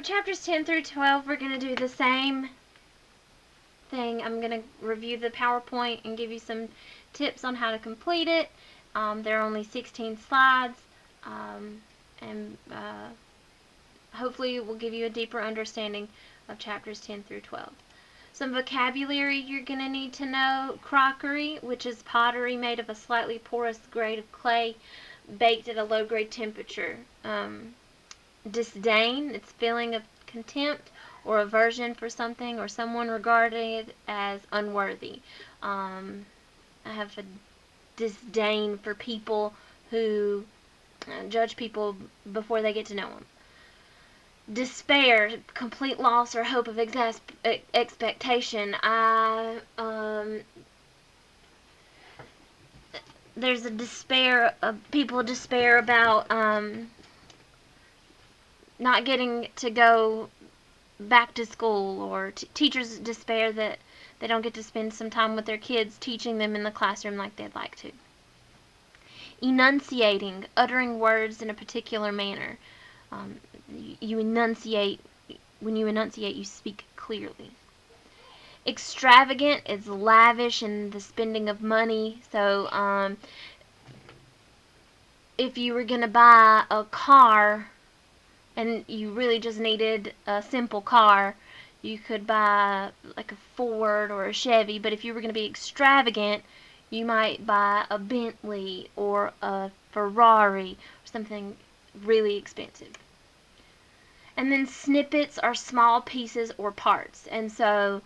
chapters 10 through 12, we're going to do the same thing. I'm going to review the PowerPoint and give you some tips on how to complete it. There are only 16 slides, and hopefully it will give you a deeper understanding of chapters 10 through 12. Some vocabulary you're going to need to know: crockery, which is pottery made of a slightly porous grade of clay baked at a low grade temperature. Disdain, it's feeling of contempt or aversion for something or someone regarded as unworthy. I have a disdain for people who judge people before they get to know them. Despair, complete loss or hope of expectation. There's a despair, people despair about not getting to go back to school, or teachers despair that they don't get to spend some time with their kids teaching them in the classroom like they'd like to. Enunciating, uttering words in a particular manner. You enunciate. When you enunciate, you speak clearly. Extravagant is lavish in the spending of money. So if you were going to buy a car and you really just needed a simple car, you could buy like a Ford or a Chevy. But if you were going to be extravagant, you might buy a Bentley or a Ferrari or something really expensive. And then snippets are small pieces or parts. And so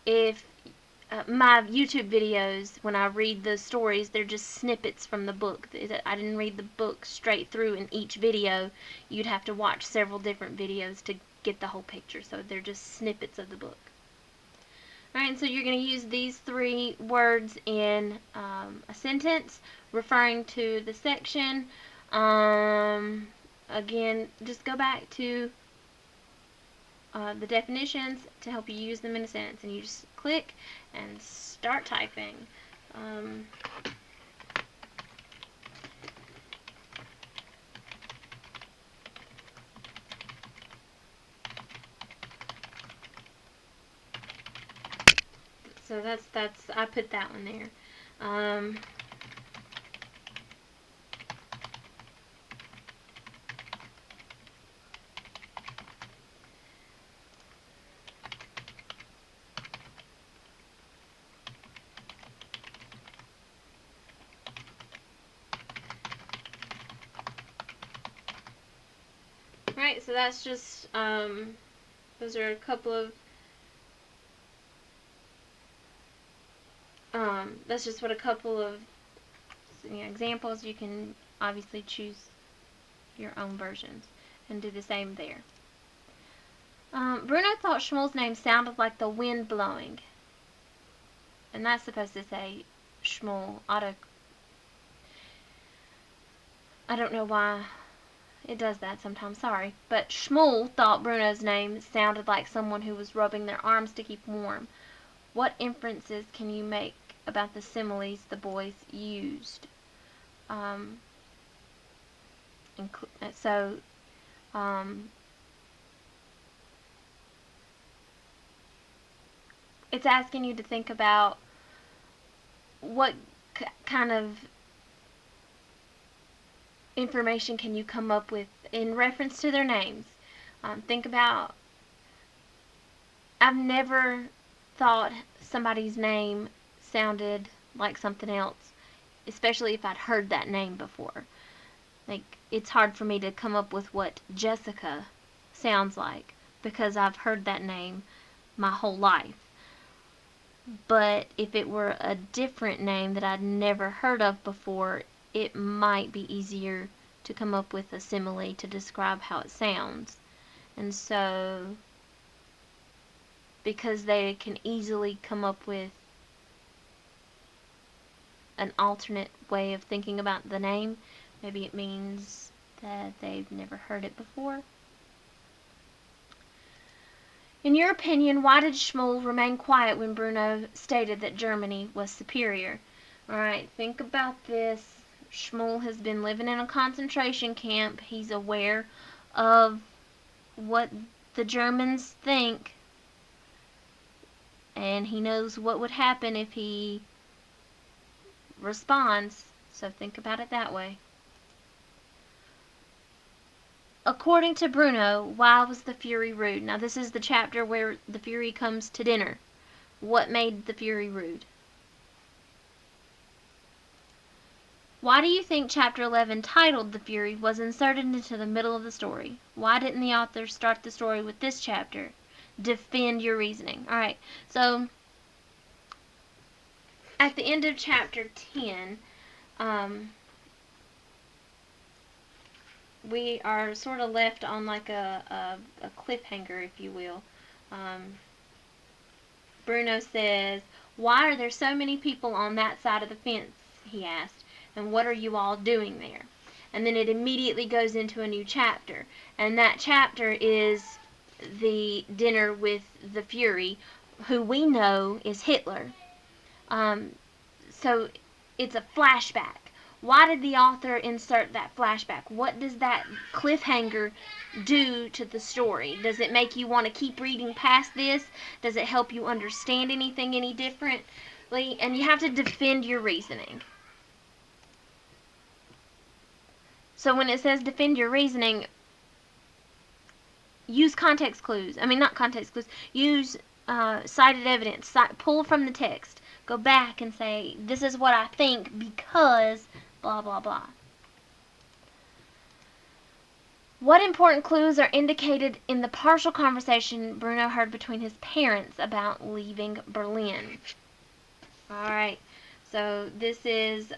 if my YouTube videos, when I read the stories, they're just snippets from the book. I didn't read the book straight through in each video. You'd have to watch several different videos to get the whole picture. So they're just snippets of the book. Alright, so you're going to use these 3 words in a sentence referring to the section. Again, just go back to the definitions to help you use them in a sentence, and you just click and start typing. So that's I put that one there. Alright, so that's just, those are a couple of, that's just what a couple of examples. You can obviously choose your own versions and do the same there. Bruno thought Shmuel's name sounded like the wind blowing. And that's supposed to say Shmuel. I don't know why it does that sometimes, sorry. But Shmuel thought Bruno's name sounded like someone who was rubbing their arms to keep warm. What inferences can you make about the similes the boys used? It's asking you to think about what kind of information can you come up with in reference to their names. Think about, I've never thought somebody's name sounded like something else, especially if I'd heard that name before. Like, it's hard for me to come up with what Jessica sounds like because I've heard that name my whole life. But if it were a different name that I'd never heard of before, it might be easier to come up with a simile to describe how it sounds. And so, because they can easily come up with an alternate way of thinking about the name, maybe it means that they've never heard it before. In your opinion, why did Shmuel remain quiet when Bruno stated that Germany was superior? Alright, think about this. Shmuel has been living in a concentration camp. He's aware of what the Germans think, and he knows what would happen if he responds. So think about it that way. According to Bruno, why was the Fury rude? Now this is the chapter where the Fury comes to dinner. What made the Fury rude? Why do you think chapter 11, titled The Fury, was inserted into the middle of the story? Why didn't the author start the story with this chapter? Defend your reasoning. Alright, so at the end of chapter 10, we are sort of left on like a cliffhanger, if you will. Bruno says, "Why are there so many people on that side of the fence?" he asked. "And what are you all doing there?" And then it immediately goes into a new chapter. And that chapter is the dinner with the Fury, who we know is Hitler. So it's a flashback. Why did the author insert that flashback? What does that cliffhanger do to the story? Does it make you want to keep reading past this? Does it help you understand anything any differently? And you have to defend your reasoning. So when it says defend your reasoning, use context clues. I mean, not context clues. Use cited evidence. Pull from the text. Go back and say, this is what I think because blah, blah, blah. What important clues are indicated in the partial conversation Bruno heard between his parents about leaving Berlin? Alright, so this is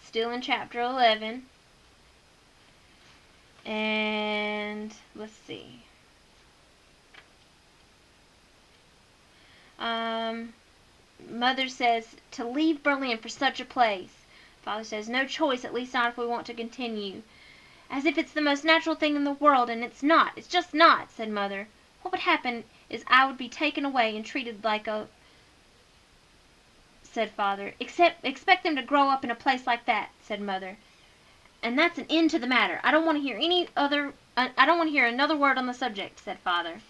still in chapter 11. And let's see. Mother says to leave Berlin for such a place. Father says no choice, at least not if we want to continue. As if it's the most natural thing in the world, and it's not. It's just not, said Mother. What would happen is I would be taken away and treated like a... said Father. Expect them to grow up in a place like that, said Mother. And that's an end to the matter. I don't want to hear I don't want to hear another word on the subject, said Father.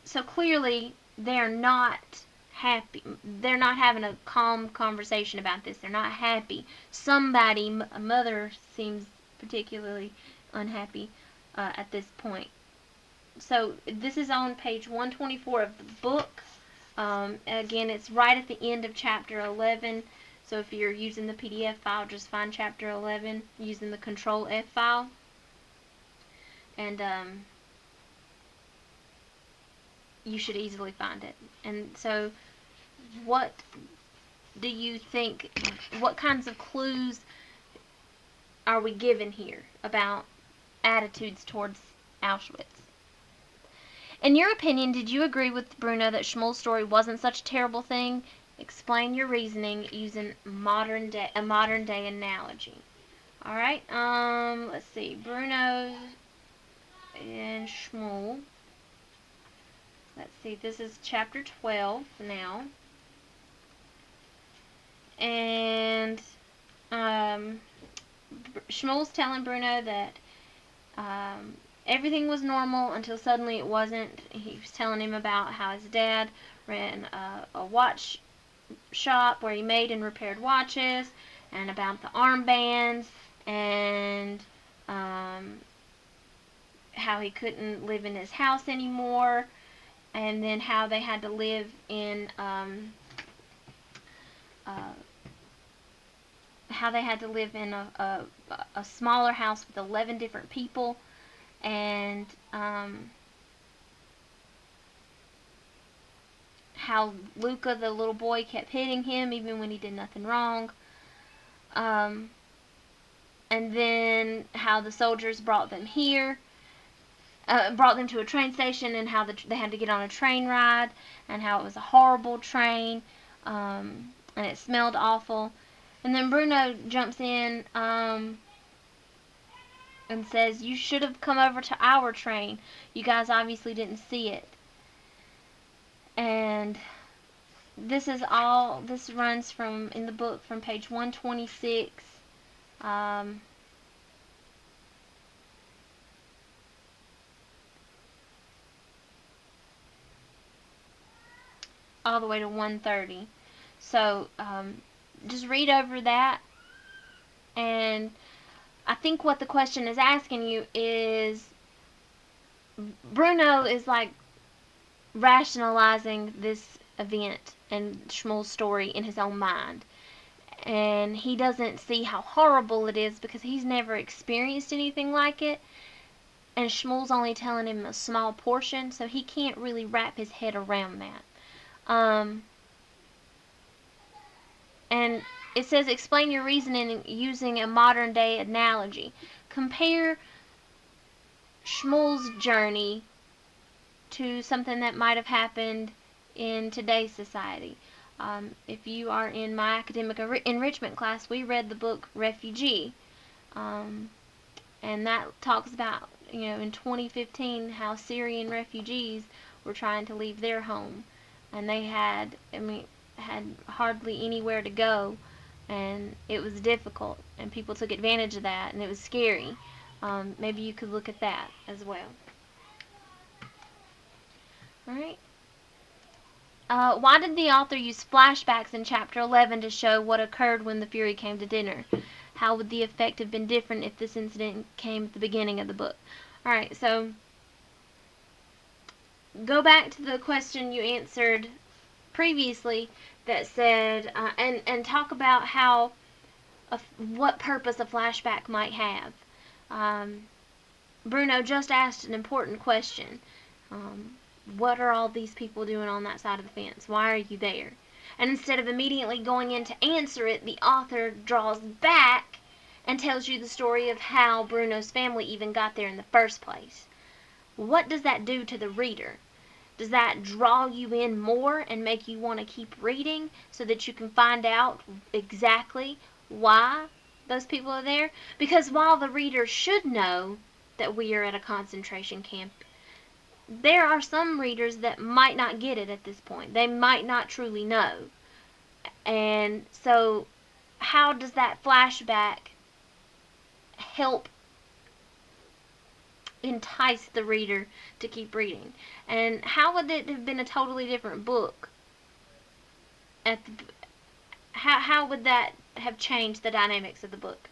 So clearly they're not happy. They're not having a calm conversation about this. They're not happy. Somebody, a mother, seems particularly unhappy at this point. So this is on page 124 of the book. Again, it's right at the end of chapter 11. So if you're using the PDF file, just find chapter 11 using the Control F file. And you should easily find it. And so what do you think, what kinds of clues are we given here about attitudes towards Auschwitz? In your opinion, did you agree with Bruno that Shmuel's story wasn't such a terrible thing? Explain your reasoning using a modern day analogy. Alright, let's see. Bruno and Shmuel. Let's see, this is chapter 12 now. And Shmuel's telling Bruno that everything was normal until suddenly it wasn't. He was telling him about how his dad ran a watch shop where he made and repaired watches, and about the armbands, and how he couldn't live in his house anymore, and then how they had to live in a smaller house with 11 different people, and how Luca, the little boy, kept hitting him even when he did nothing wrong. And then how the soldiers brought them here, brought them to a train station, and how they had to get on a train ride, and how it was a horrible train, and it smelled awful. And then Bruno jumps in and says, you should have come over to our train. You guys obviously didn't see it. And This runs from, in the book, from page 126, um, all the way to 130. So, just read over that, and I think what the question is asking you is, Bruno is like rationalizing this event and Shmuel's story in his own mind. And he doesn't see how horrible it is because he's never experienced anything like it. And Shmuel's only telling him a small portion, so he can't really wrap his head around that. And it says, explain your reasoning using a modern day analogy. Compare Shmuel's journey to something that might have happened in today's society. If you are in my academic enrichment class, we read the book Refugee, and that talks about, in 2015, how Syrian refugees were trying to leave their home, and they had hardly anywhere to go, and it was difficult, and people took advantage of that, and it was scary. Maybe you could look at that as well. All right. Why did the author use flashbacks in chapter 11 to show what occurred when the Fury came to dinner? How would the effect have been different if this incident came at the beginning of the book? Alright, so go back to the question you answered previously that said, and talk about how, what purpose a flashback might have. Bruno just asked an important question. What are all these people doing on that side of the fence? Why are you there? And instead of immediately going in to answer it, the author draws back and tells you the story of how Bruno's family even got there in the first place. What does that do to the reader? Does that draw you in more and make you want to keep reading so that you can find out exactly why those people are there? Because while the reader should know that we are at a concentration camp, there are some readers that might not get it at this point. They might not truly know. And so, how does that flashback help entice the reader to keep reading? And how would it have been a totally different book? How would that have changed the dynamics of the book,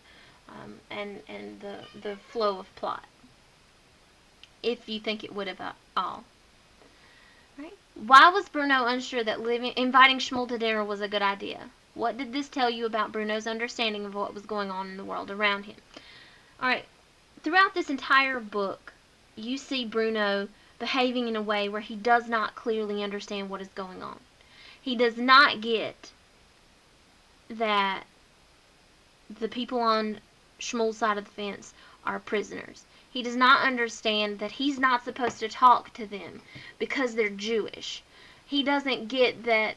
and the flow of plot? If you think it would have at all. Right? Why was Bruno unsure that inviting Shmuel to dinner was a good idea? What did this tell you about Bruno's understanding of what was going on in the world around him? Alright, throughout this entire book, you see Bruno behaving in a way where he does not clearly understand what is going on. He does not get that the people on Shmuel's side of the fence are prisoners. He does not understand that he's not supposed to talk to them because they're Jewish. He doesn't get that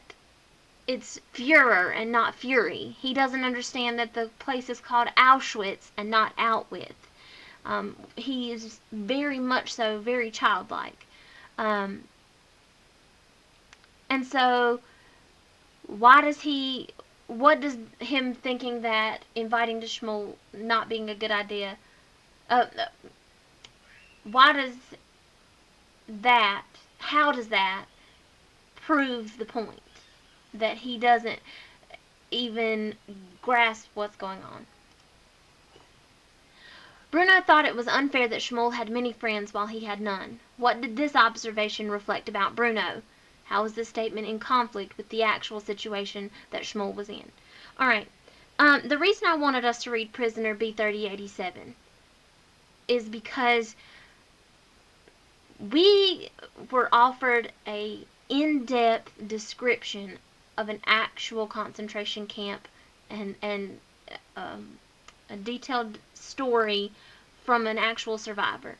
it's Führer and not Fury. He doesn't understand that the place is called Auschwitz and not Outwith. He is very much so very childlike. And so, what does him thinking that inviting to Shmuel not being a good idea, how does that prove the point that he doesn't even grasp what's going on? Bruno thought it was unfair that Shmuel had many friends while he had none. What did this observation reflect about Bruno? How is this statement in conflict with the actual situation that Shmuel was in? Alright, the reason I wanted us to read Prisoner B3087 is because we were offered a in-depth description of an actual concentration camp and a detailed story from an actual survivor.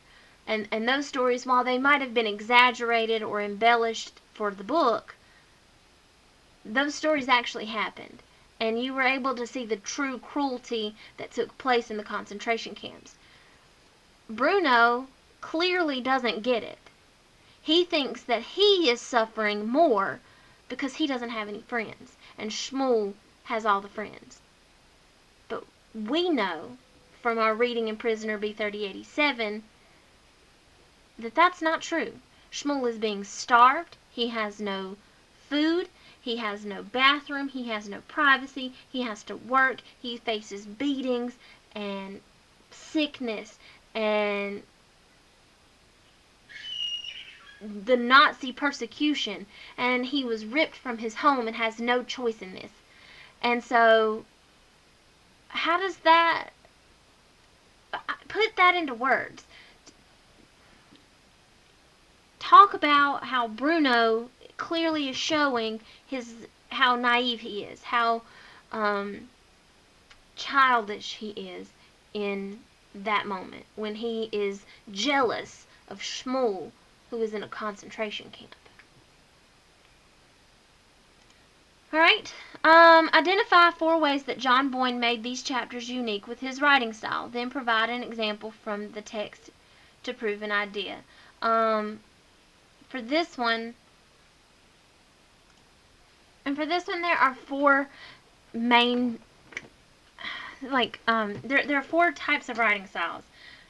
And those stories, while they might have been exaggerated or embellished for the book, those stories actually happened. And you were able to see the true cruelty that took place in the concentration camps. Bruno clearly doesn't get it. He thinks that he is suffering more because he doesn't have any friends, and Shmuel has all the friends. But we know from our reading in Prisoner B3087 that that's not true. Shmuel is being starved. He has no food. He has no bathroom. He has no privacy. He has to work. He faces beatings and sickness and the Nazi persecution. And he was ripped from his home and has no choice in this. And so, how does that put that into words? Talk about how Bruno clearly is showing how naive he is, how childish he is in that moment when he is jealous of Shmuel, who is in a concentration camp. Alright, identify 4 ways that John Boyne made these chapters unique with his writing style. Then provide an example from the text to prove an idea. For this one, there are 4 main, there are 4 types of writing styles.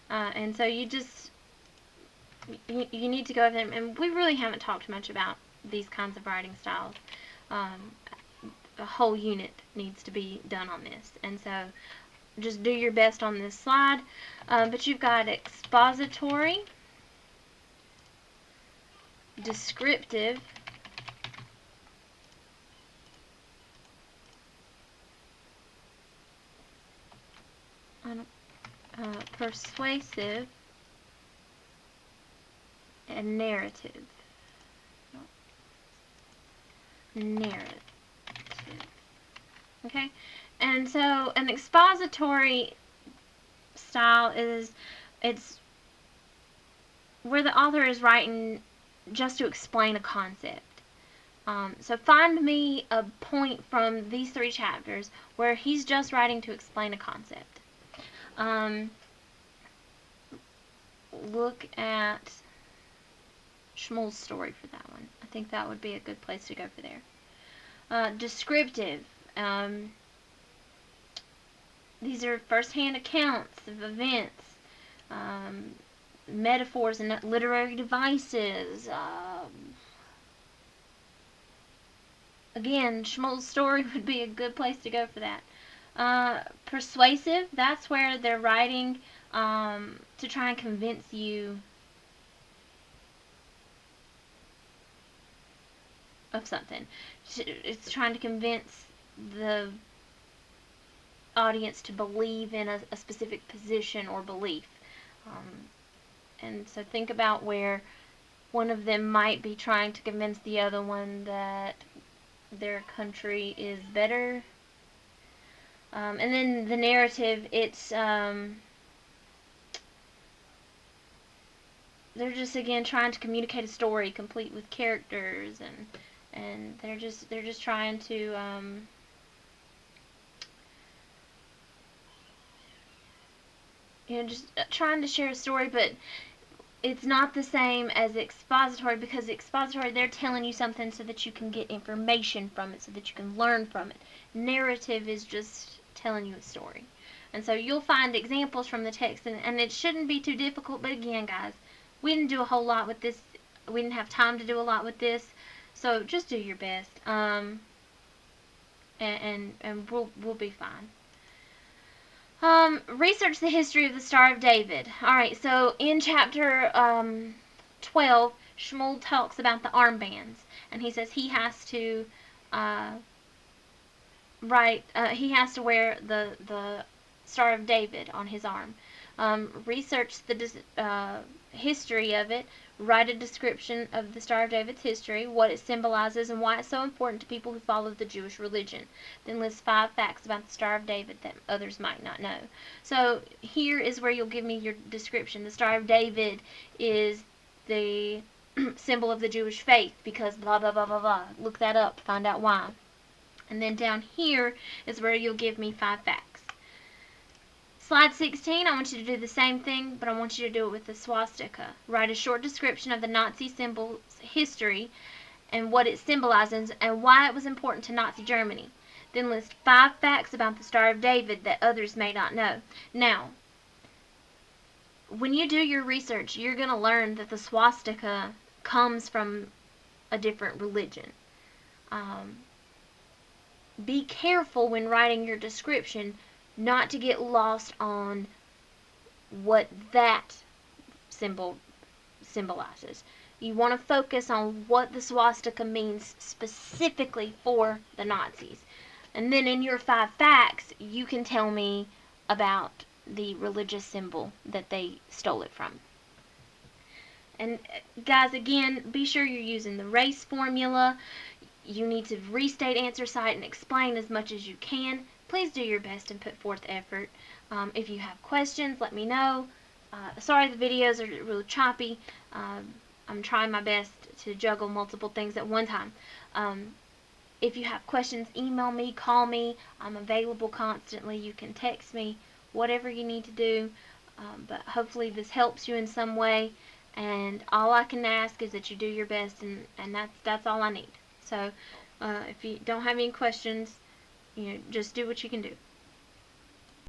And so you need to go over them. And we really haven't talked much about these kinds of writing styles. A whole unit needs to be done on this. And so just do your best on this slide. But you've got expository, descriptive, persuasive, and narrative. Okay? And so an expository style it's where the author is writing just to explain a concept. So find me a point from these 3 chapters where he's just writing to explain a concept. Look at Shmuel's story for that one. I think that would be a good place to go for there. Descriptive. These are first-hand accounts of events, metaphors and literary devices. Again, Shmuel's story would be a good place to go for that. Persuasive, that's where they're writing to try and convince you of something. It's trying to convince the audience to believe in a specific position or belief. And so think about where one of them might be trying to convince the other one that their country is better. And then the narrative, it's they're just again trying to communicate a story complete with characters, and they're just trying to just trying to share a story, but it's not the same as expository, because expository, they're telling you something so that you can get information from it, so that you can learn from it. Narrative is just telling you a story. And so you'll find examples from the text, and it shouldn't be too difficult, but again, guys, we didn't do a whole lot with this. We didn't have time to do a lot with this, so just do your best, and we'll be fine. Research the history of the Star of David. Alright, so in chapter 12, Shmuel talks about the armbands, and he says he has to he has to wear the Star of David on his arm. Research the history of it. Write a description of the Star of David's history, what it symbolizes, and why it's so important to people who follow the Jewish religion. Then list 5 facts about the Star of David that others might not know. So here is where you'll give me your description. The Star of David is the symbol of the Jewish faith because blah, blah, blah, blah, blah. Look that up to find out why. And then down here is where you'll give me 5 facts. Slide 16, I want you to do the same thing, but I want you to do it with the swastika. Write a short description of the Nazi symbol's history and what it symbolizes and why it was important to Nazi Germany. Then list 5 facts about the Star of David that others may not know. Now, when you do your research, you're going to learn that the swastika comes from a different religion. Um, be careful when writing your description not to get lost on what that symbol symbolizes. You want to focus on what the swastika means specifically for the Nazis. And then in your 5 facts, you can tell me about the religious symbol that they stole it from. And guys, again, be sure you're using the race formula. You need to restate answer site and explain as much as you can. Please do your best and put forth effort. If you have questions, let me know. Sorry the videos are really choppy. I'm trying my best to juggle multiple things at one time. If you have questions, email me, call me. I'm available constantly. You can text me, whatever you need to do. But hopefully this helps you in some way. And all I can ask is that you do your best, and that's all I need. So if you don't have any questions, just do what you can do.